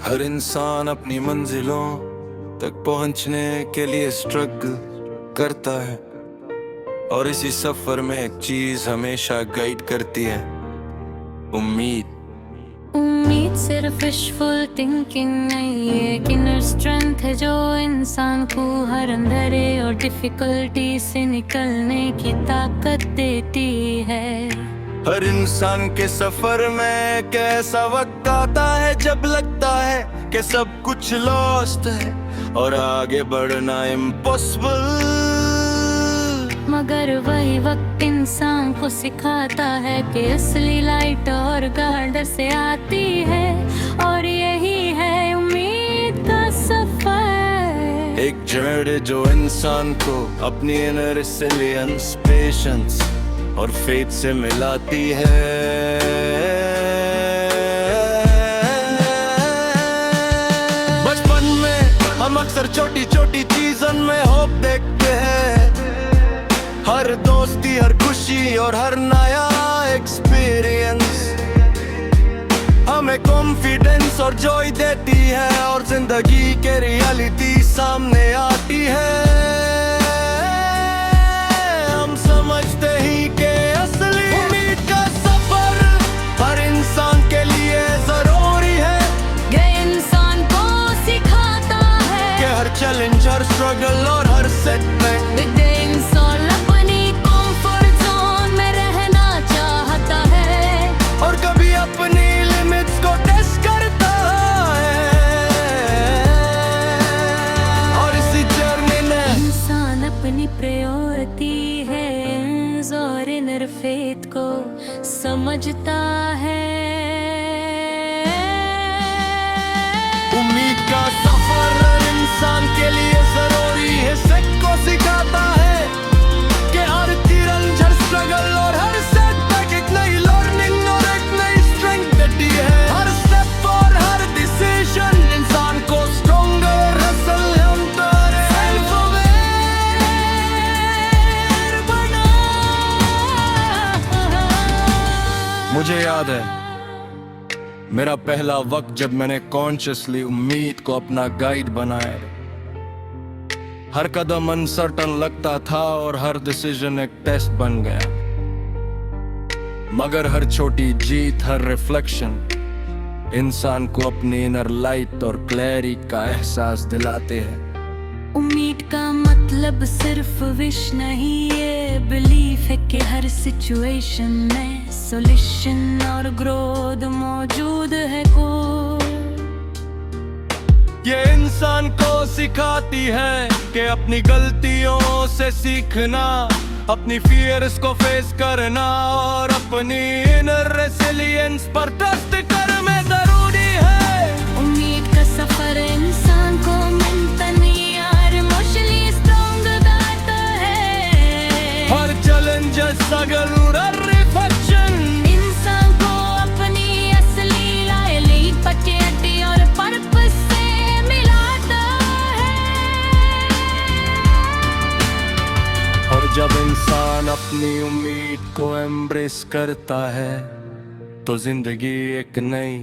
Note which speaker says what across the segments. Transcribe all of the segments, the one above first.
Speaker 1: हर इंसान अपनी मंजिलों तक पहुंचने के लिए स्ट्रगल करता है, और इसी सफर में एक चीज हमेशा गाइड करती है, उम्मीद।
Speaker 2: उम्मीद सिर्फ विशफुल थिंकिंग नहीं है, एक इनर स्ट्रेंथ है जो इंसान को हर अंधेरे और डिफिकल्टी से निकलने की ताकत देती है।
Speaker 1: हर इंसान के सफर में एक ऐसा वक्त आता है जब लगता है कि सब कुछ लॉस्ट है और आगे बढ़ना इम्पॉसिबल,
Speaker 2: मगर वही वक्त इंसान को सिखाता है कि असली लाइट और गार्डर से आती है, और यही है उम्मीद का सफर।
Speaker 1: एक जर्नी जो इंसान को अपनी इनर रेसिलियंस, पेशेंस और फेथ से मिलाती है। बचपन में हम अक्सर छोटी छोटी चीजों में होप देखते हैं, हर दोस्ती, हर खुशी और हर नया एक्सपीरियंस हमें कॉन्फिडेंस और जॉय देती है, और जिंदगी के रियलिटी सामने आती है। हम समझते ही कि असली उम्मीद का सफर हर इंसान के लिए जरूरी है।
Speaker 2: ये इंसान को सिखाता है
Speaker 1: कि हर चैलेंज, हर स्ट्रगल और हर सेटबैक
Speaker 2: इंसान अपनी कंफर्ट जोन में रहना चाहता है,
Speaker 1: और कभी अपनी लिमिट्स को टेस्ट करता है। और इसी जर्नी में
Speaker 2: इंसान अपनी प्रायोरिटी है और इनर फेथ को समझता है।
Speaker 1: उम्मीद का सफर हर इंसान के लिए जरूरी है, सबको सिखाता है कि हर तिरंज, हर स्ट्रगल और हर सेटबैक एक नई लर्निंग और एक नई स्ट्रेंथ देती है। हर स्टेप और हर डिसीजन इंसान को स्ट्रॉन्गर, रेसिलिएंट, सेल्फ अवेयर
Speaker 2: बना।
Speaker 1: मुझे याद है मेरा पहला वक्त जब मैंने कॉन्शियसली उम्मीद को अपना गाइड बनाया। हर कदम अनसर्टन लगता था और हर डिसीजन एक टेस्ट बन गया, मगर हर छोटी जीत, हर रिफ्लेक्शन इंसान को अपनी इनर लाइट और क्लैरिटी का एहसास दिलाते हैं।
Speaker 2: उम्मीद का मतलब सिर्फ विश नहीं, ये बिलीफ है कि हर सिचुएशन में सॉल्यूशन और ग्रोथ मौजूद है
Speaker 1: ये इंसान को सिखाती है कि अपनी गलतियों से सीखना, अपनी फियर्स को फेस करना और अपनी इनर रेसिलियंस पर ट्रस्ट करना जरूरी है।
Speaker 2: उम्मीद का सफर इंसान को मेंटली और इमोशनली स्ट्रॉन्ग बनाता है।
Speaker 1: हर चैलेंज, स्ट्रगल और रिफ्लेक्शन
Speaker 2: इंसान को अपनी असली लॉयल्टी और पर्पस से मिलाता है।
Speaker 1: और जब इंसान अपनी उम्मीद को एम्ब्रेस करता है तो जिंदगी एक नई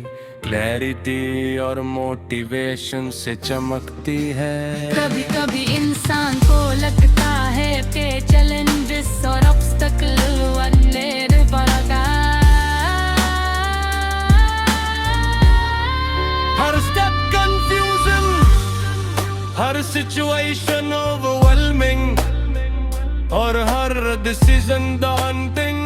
Speaker 1: क्लैरिटी और मोटिवेशन से चमकती है।
Speaker 2: कभी कभी इंसान को लगता है कि चैलेंजेस और ऑब्स्टकल वाले बड़ा,
Speaker 1: हर स्टेप कंफ्यूजन, हर सिचुएशन ओवरवेलमिंग और हर डिसीजन daunting,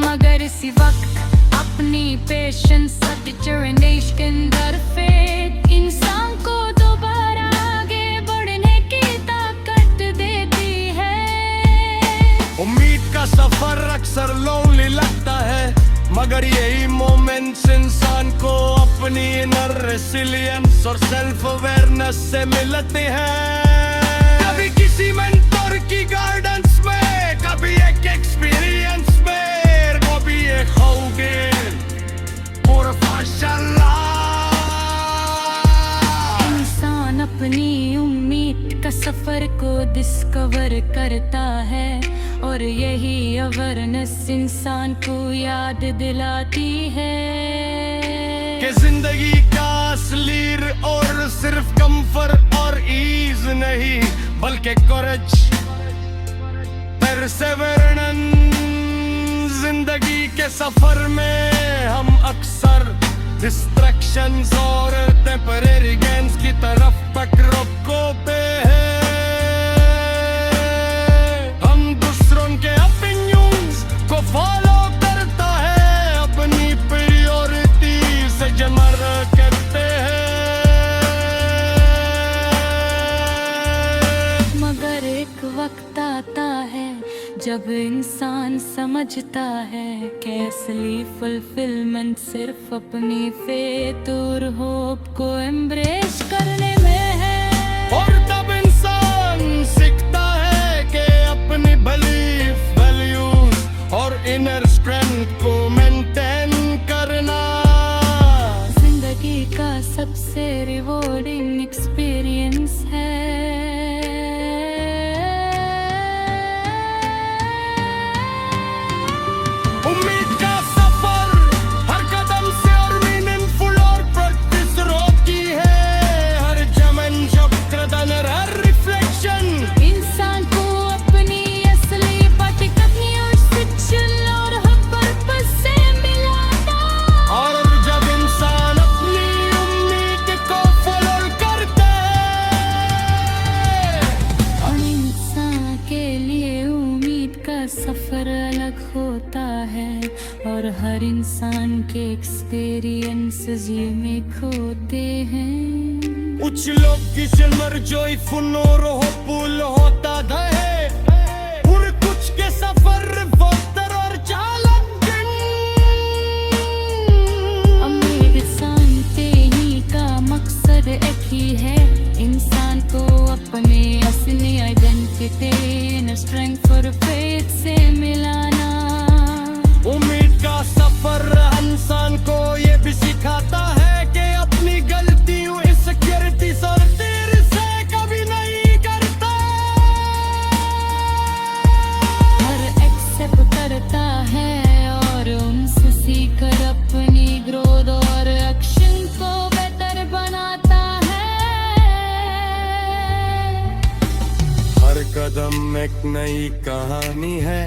Speaker 2: मगर इसी वक्त अपनी पेशेंस और डिटरमिनेशन फेथ इंसान को दोबारा आगे बढ़ने की ताकत देती है।
Speaker 1: उम्मीद का सफर अक्सर लोनली लगता है, मगर यही मोमेंट्स इंसान को अपनी इनर रेसिलियंस और सेल्फ अवेयरनेस से मिलते हैं। कभी किसी मेंटर की गाइडेंस में, कभी एक एक्सपीरियंस में, कभी एक होगे और माशाल्लाह।
Speaker 2: इंसान अपनी उम्मीद का सफर को डिस्कवर करता है और और यही अवेयरनेस इंसान को याद दिलाती है
Speaker 1: कि जिंदगी का असली और सिर्फ कंफर्ट और ईज नहीं बल्कि करेज, परसेवरेंस। जिंदगी के सफर में हम अक्सर डिस्ट्रैक्शंस और टेम्परेरी गेन्स की तरफ पकड़ होते हैं। हम दूसरों के ओपिनियंस को फॉलो करता है, अपनी प्रायोरिटी से जमर करते हैं।
Speaker 2: मगर एक वक्त आता है जब इंसान समझता है कि असली फुलफिलमेंट सिर्फ अपनी फेथ और होप को एम्ब्रेस करने में है।
Speaker 1: और तब इंसान सीखता है कि अपनी बिलीफ, वैल्यूज और इनर स्ट्रेंथ को मेंटेन करना
Speaker 2: जिंदगी का सबसे रिवॉर्डिंग एक्सपीरियंस है।
Speaker 1: उम्मीद का सफर हर कदम से और मीनिंगफुल और प्रैक्टिस रोकी है। हर जमन शब्द हर रिफ्लेक्शन
Speaker 2: इंसान को अपनी असली बातें अपनी और सिचुएशन और पर्पस से मिलाता।
Speaker 1: और जब इंसान अपनी उम्मीद को फॉलो करता है,
Speaker 2: और इंसान के लिए उम्मीद का सफर अलग होता है और हर इंसान के एक्सपीरियंसेस यूनिक होते हैं।
Speaker 1: कुछ लोग किशन मर जॉयफुल और होपफुल होता है, और कुछ के सफर वक्तर और चैलेंजिंग।
Speaker 2: अमीर इंसान ही का मकसद एक ही है, इंसान को अपने असली आइडेंटिटी स्ट्रेंथ और फेथ से मिलाना।
Speaker 1: उम्मीद का सफर इंसान को ये भी सिखाता है कि अपनी गलतियों, इनसिक्योरिटीज और देर से कभी नहीं करता।
Speaker 2: हर एक्सेप्ट करता है और उनसे सीखकर अपनी ग्रोथ और एक्शन को बेहतर बनाता है।
Speaker 1: हर कदम एक नई कहानी है,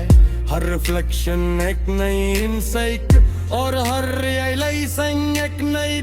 Speaker 1: हर रिफ्लेक्शन एक नई इनसाइट और हर रियलाइजेशन एक नई